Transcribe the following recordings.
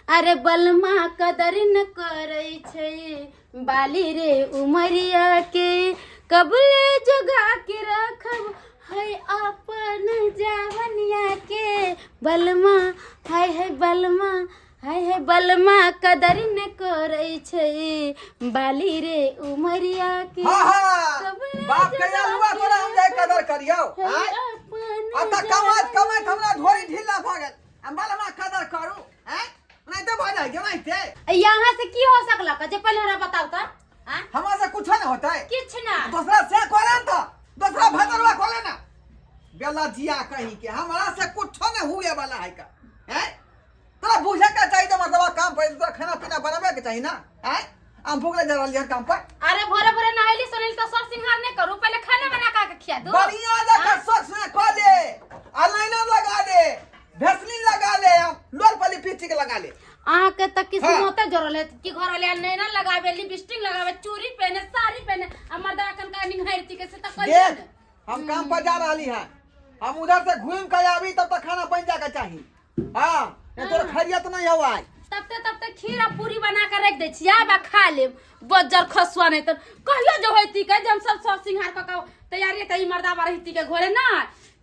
अरे बलमा कदर न करे छे बाली रे उमरिया के कबले जगा के रखब है अपन जवनिया के बलमा है बलमा है बलमा कदर न करे छे बाली रे उमरिया के बाप के अलुआ तोरा हम जाय कदर करियो हां आता कमात हमरा धोरी ढीला भ गेल हम बलमा कदर करू हैं नहीं तो भऽ जाय नहीं ते यहाँ से की हो सकला जे पहले हमरा बताओ त हां हमरा से कुछ न होतै किछ ना दूसरा से कोले त दूसरा भतरवा कोले ना बेला जिया कहीं के हमरा से कुछ न हुए वाला है का हैं तोरा बुझे का चाहिए तो मतलब काम पर तो खाना पीना बनावे के चाहिए ना हैं हम भूख ले जा रहलिए काम पर अरे भोरे भोरे नहैली सोनेली तो सर सिंगार नहीं करू पहले खाना बना के खिया दो बढ़िया जगह सच में खा ले आईलाइनर लगा ले भेसलिन लगा ले लोल पली पिची के लगा ले आहा के तक किसी होते जरले कि घर वाले नैना लगावे लिपस्टिक लगावे चूड़ी पहने साड़ी पहने हमर दाकन का निंघारती के से तक देख हम काम पर जा रहली हैं हम उधर से घूम के आवी तब तक खाना बन जाके चाहिए हां नहीं तो खैरियत नहीं होवा तब तक खीर आ पूरी बना के रख दे छिया बा खा ले बज्जर खसुआ नहीं तो कहियो जो होती के जब सब सिंगार का तैयारी तई मर्दाबा रहती के घरे ना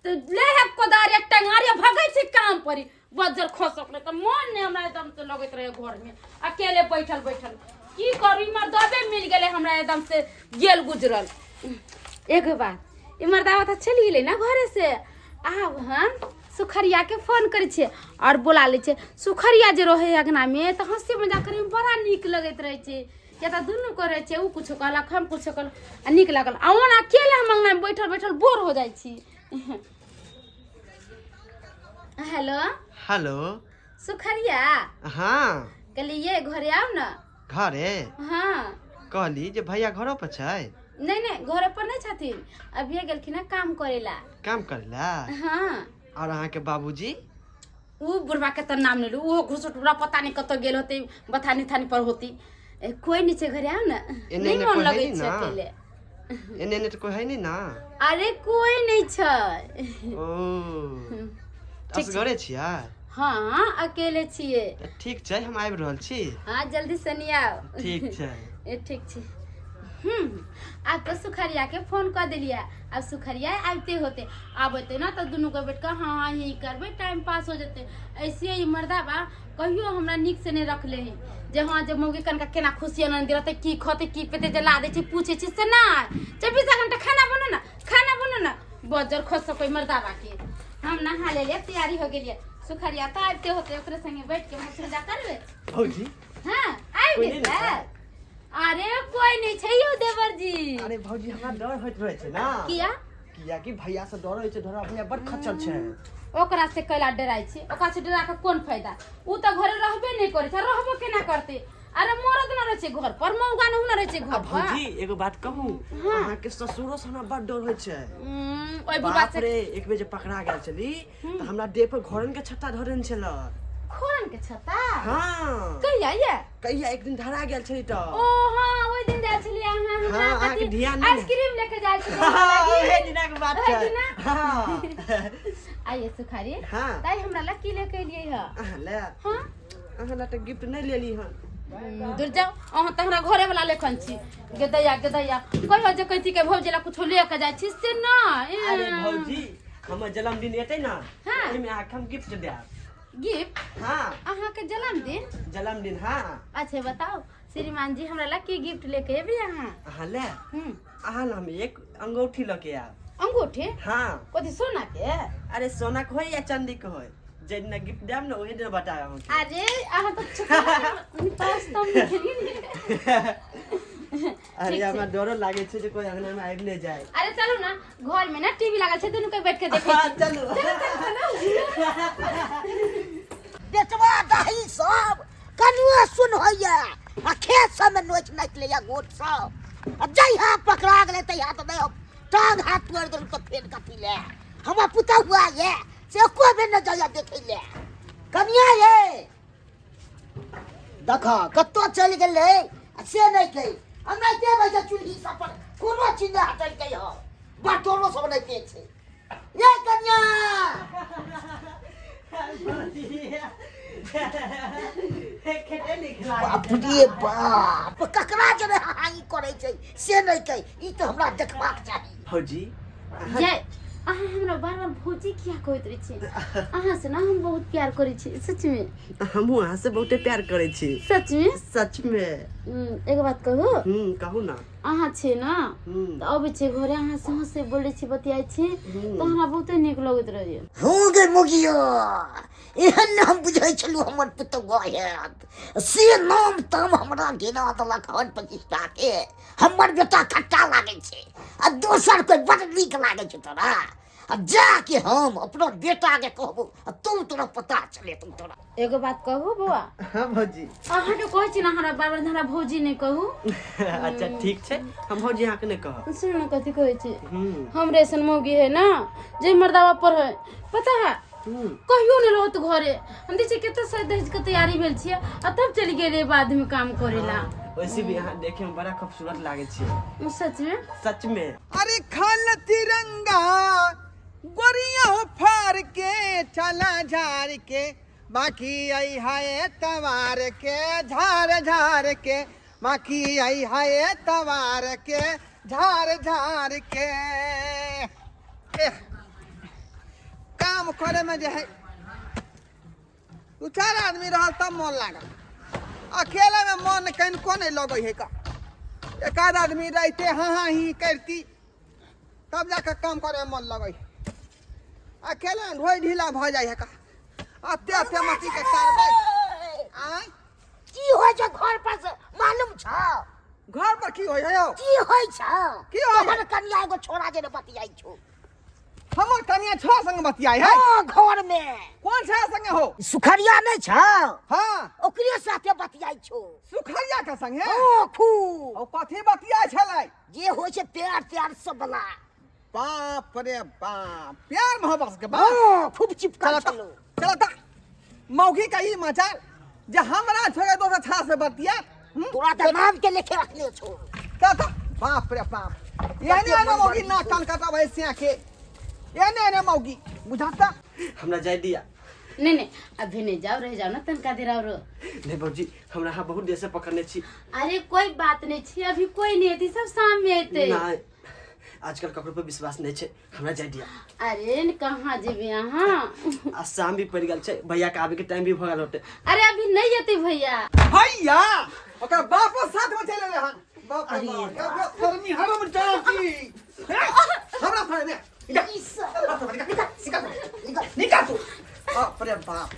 तो ले है कोदार एक टंगारी भगै छी काम परी बज्जर खसक नहीं तो मन ने हमरा एकदम से लगत रहे घर में अकेले बैठल की करी मर्दाबे मिल गेले हमरा एकदम से गेल गुजरल एक बात ई मर्दाबा तो चली गेले ना घरे से आब हम सुखरिया के फोन करे छे और बोला ले छे सुखरिया जे रहे अगना में तो हंसी मजाक करे में बड़ा नीक लगत रहे छे या त दुनु करे छे उ कुछ कहलक हम कुछ कहल आ नीक लागल आ ओना अकेले हम अंगना में बैठल बोर हो जाई छी हेलो हेलो सुखरिया हाँ कहलिए घरे आओ ना घरे हाँ कहली जे भैया घरों पर छै नहीं घरे पर नहीं छथिन अभी गेलखिन ना काम करेला हाँ और अहाँ के बाबूजी उ बुढ़वा के तो नाम नहीं वो घुसुटुरा पता नहीं कत गेल होते बथानी थानी पर होती कोई नीचे घरे आओ ना नहीं मन लगे छै अकेले एने तो कोई है नहीं ना अरे कोई नहीं छै ओ असगरे छियै हाँ अकेले छिए ठीक छै हम आबि रहल छी हाँ जल्दी सनी आओ ठीक छै ठीक छै आप तो सुखरिया के फोन कर दिलिया अब सुखरिया आते होते आबते ना तो दोनों को बैठ कर हाँ यही करबे टाइम पास हो जाते ऐसे ही मर्दाबा कहियो हमरा निक से नहीं रख ले हैं जे हाँ जब मौगी कन का केना खुशी आनंद रहते की खते की पेते जला दे छी पूछे छी से ना 24 घंटा खाना बनो ना बजर खस कोई मर्दाबा के हम नहा ले तैयारी हो गेलिए सुखरिया तो आते होते ओकरे संगे बैठ के मजा करबे भौजी हां आइ गेल अरे कोई नहीं छै यो देवर जी अरे भौजी हमरा डर होइत रहे छै ना किया कि भैया से डर होय छै धरा भैया बड़ खच्चर छै ओकरा से कैला डराई छै ओकरा से डरा के कोन फायदा उ त घरे रहबे नहीं करे छै रहबो केना करते अरे मरद न रहे छै घर पर मौगा न रहे छै घर पर भौजी एगो बात कहूं अहाँ के ससुरो से हमरा बड़ डर होय छै ओइ बुढ़वा से रे एक बेर जे पकड़ा गेल छली त हमरा देह पर घोरन के छत्ता धरन छल खोरन के छत्ता हां कहिया एक दिन धरा गेल छली त ओ हां ओइ दिन जाय छली हां अहाँ के ध्यान नहीं आइसक्रीम लेके जाय छली ओहे दिना के बात छै हां आइए सुखारी हां ताई हमरा लकी लेके एलियै ह ले हां अहाँ ला त गिफ्ट नहीं लेली हन दूर जाओ अहाँ तहरा घरे वाला लेखन छी गेदैया कहियो जे कहती के भौजी ला कुछो लेके जाय छी से ना अरे भौजी हमर जन्मदिन एतै ना एमे आ हम गिफ्ट देब गिफ्ट हां अहाँ के जन्मदिन हां अच्छा बताओ श्रीमान जी हमरा ला की गिफ्ट लेके एबी अहाँ ले अहाँ ला हम एक अंगूठी लेके आब अंगूठी हां कथि सोना के अरे सोना के होय या चांदी के होय जे न गिफ्ट देब ना ओहे दिन बताया हम अरे अहाँ तो पास तो अरे हमरा डरो लागे छै जे कोई अंगना में आबि नहीं जाए अरे चलो ना घर में ना टीवी लागल छै दुनु के बैठ के देखे चलो बेचवा दही सब कनुआ सुन होइया आ खेत सब में नोच नाच ले या गोट सब आ जइहा पकड़ा गेले तइहा त नहीं टांग हाथ तोड़ देल तो फेन काटी ले हमरा पुता हुआ ये से को बे न जाया देखे ले कनिया ये देखा कत्तो चल गेले से नहीं कही हमरा के बजे चुल्ही सब पर कोनो चीज हटल के हो बाटोलो सब नहीं के छै ये कन्या खेते नहीं खिला बाप रे बाप ककरा जने हाई करे छै से नहीं कह ई तो हमरा देखबाक चाही भौजी जय अहाँ हमरा बार बार भौजी किया कहैत रही छी अहाँ से ना हम बहुत प्यार करै छी सच में हमहू अहाँ से बहुते प्यार करे छी सच में एक बात कहू कहू ना अहाँ छे ना तो अबै छे घरे अहाँ से हंसे बोलै छी बतियाइ छी तो हमरा बहुते नीक लगैत रहैय हो गे मुगियो एहन नाम बुझै छलु हमर पुतवा हैत से नाम ताम हमरा घेना देलक हन प्रतिष्ठा के हमर बेटा खट्टा लागे छै आ दोसर कोई बड़ नीक लागे छै तोरा आ जाके हम अपना बेटा के कहबो तुम तोरा पता चले तुम तोरा एगो बात कहू बौआ हाँ भौजी अहाँ के कहै छी ना हमरा बार बार हमरा भौजी नहीं कहू अच्छा ठीक छै हम भौजी अहाँ के नहीं कहब सुन ना कथी कहै छी हम रेशन मौगी है ना जे मर्दावा पर है पता है कहियो नहीं रहत घरे हम देखिए केते से दहेज के तैयारी भेल छिए आ तब चली गेले बाद में काम करेला वैसे भी यहाँ देखे में बड़ा खूबसूरत लागे छे सच में अरे खाल तिरंगा गोरिया हो फार के चला झार के बाकी आई हाय तवार के झार झार के बाकी आई हाय तवार के झार झार के काम करे में जो है दू चार आदमी रहा तब मन लागल अकेले में मन कहीं को नहीं लगे है का एक आध आदमी रहते हाँ ही करती तब जाकर काम करे में मन लगे अकेले में ढोई ढीला भ जाए है का अत्ते अत्ते मती के कारबै आय की होय छै घर पर से मालूम छ घर पर की होय है यौ की होय छ की होय हमर कन्या एगो छोरा जे बतियाई छौ हमर कन्या छ संग बतियाई है हां घर में कौन छ संग हो सुखरिया नहीं छ हां ओकरे साथे बतियाई छौ सुखरिया के संग है ओ खूब ओ कथी बतियाई छलै जे होय छै प्यार प्यार सब बला बाप रे बाप प्यार मोहब्बत के बात हां खूब चिपका चलो चलो मौगी का ही मचार जे हमरा छोड़े दोसर छा से बतिया तोरा त नाम के लेके रखले छौ ता बाप रे बाप यानी आना मौगी ना कान काटा वैसे के यानी मौगी बुझाता हमरा जाय दिया नहीं अभी नहीं जाओ रह जाओ ना तनका देर और नहीं भौजी हमरा यहाँ बहुत देर से पकड़ने छी अरे कोई बात नहीं छी अभी कोई नहीं आती सब शाम में आते नहीं आजकल ककरो पर विश्वास नहीं छे हमरा जाय दिया अरे कहाँ जेबे यहाँ आज शाम भी पड़ गेल छे भैया के आवे के टाइम भी भ गेल होते अरे अभी नहीं आते भैया भैया ओकर बापो साथ में चले रहन बाप रे बाप गर्मी हरो में जाती हमरा साथ में निकाल तू बाप रे बाप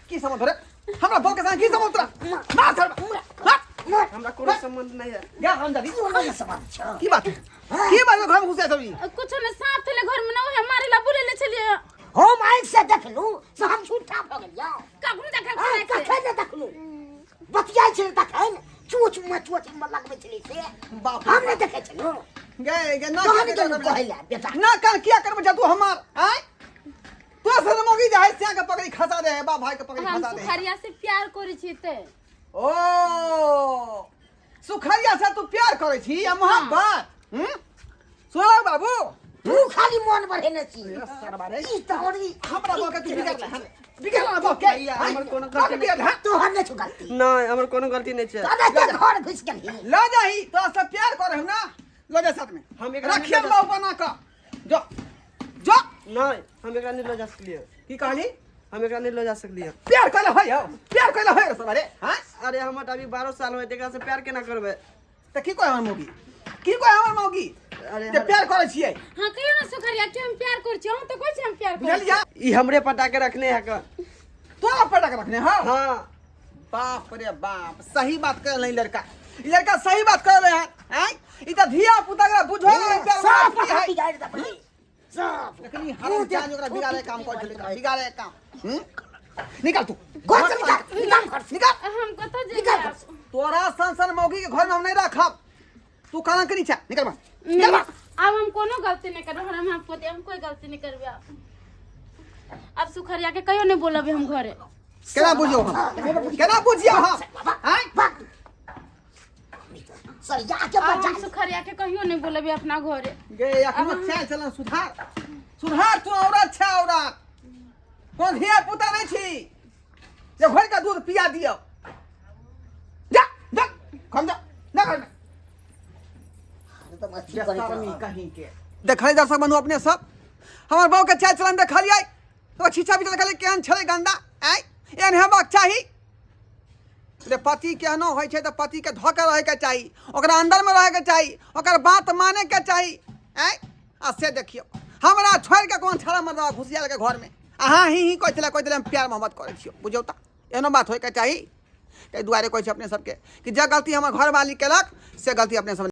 की समझ रे हमरा बोल के संग की समझ तोरा ना सर हमरा कोनो संबंध नहीं है या हम जानी नहीं समझ छ की बात घर में घुसे तभी कुछ न साथ ले घर में ना है हमारे ला बुले ले चलिए हम आँख से देखलू से हम झूठा भ गेलिया कखन देखल कखे न देखलू बतियाई छै तखन चोच में लगबे छली से बाप हम नहीं देखे छलू गे ना कहानी के कहला बेटा ना कर किया करबे जा तू हमार आय तो सर मोगी जाय सिया के पकड़ी खसा दे बा भाई के पकड़ी हम खसा दे सुखरिया से प्यार करै छी ते ओ सुखरिया से तू प्यार करे छी या मोहब्बत सुनो बाबू तू खाली मन बढ़ेने छी सरबारे ई तोरी हमरा बोल के तू बिगड़ ना बोल के हमर कोनो गलती नहीं तू हन्ने छु गलती नहीं हमर कोनो गलती नहीं छे तने के घर घुस गेली लो जाही तो सब प्यार करे हम ना लो जा साथ में हम एक रखिए बाबू बना का जो जो नहीं हम एकरा नहीं ले जा सकलिए की कहली हम एकरा नहीं ले जा सकलिए प्यार कइले होय प्यार कइले होय सरबारे हां अरे हमर अभी 12 साल होय तेकरा से प्यार केना करबे त की कोइ हमर मौगी की कोइ हमर मौगी अरे ते प्यार करे छियै हां कहियो ना सुखरिया के हम प्यार कर छी हम तो कहै छी हम प्यार कर बुझलिया ई हमरे पटा के रखने है का तो पटा के रखने हां हां बाप रे बाप सही बात कर नहीं लड़का ई लड़का सही बात कर रहे हैं हैं ई त धिया पुता के बुझो नहीं प्यार सब की है बिगाड़ दे भाई सब लेकिन हर जान ओकरा बिगाड़े काम कर चले बिगाड़े काम निकाल तू घर से निकाल घर से निकाल हम कत निकाल जेबे घर से। तोरा संसन मौगी के घर में हम नहीं रखब तू काना के नीचे निकल बा नहीं, अब हम कोनो गलती नहीं करबे हम पोते हम कोई गलती नहीं करबे अब सुखरिया के कहियो नहीं बोलबे हम घरे केना बुझियो हम केना बुझियो हम हैं सर जाके अब बचा हम सुखरिया के कहियो नहीं बोलबे अपना घरे गे अखनो चाय चलन सुधार सुधार तू औरत छा औरत कोन धिया पुता नहीं छी जे घोर के दूध पिया दियो जा जा खम जा ना कर तो मछली करे बेशर्मी कहीं के। देखले दर्शक बंधु अपने सब हमर बाबू के चाय चलन देखलियै तो छीछा भी देखलियै केहन छले गंदा आय एहन हेबाक चाही रे पति केहनो होइ छै तो पति के धोके रहे के चाही ओकरा अंदर में रहे के चाही ओकर बात माने के चाही आय आ से देखियो हमरा छोड़ के कोन छड़ा मरदा घुसिया के घर में अहाँ ही कोइ दिले हम प्यार मोहब्बत करे छियो बुझौ त एहनो बात होय के चाही ते दुआरे कहै छै अपने सबके कि जे गलती हमर घर वाली केलक से गलती अपने सब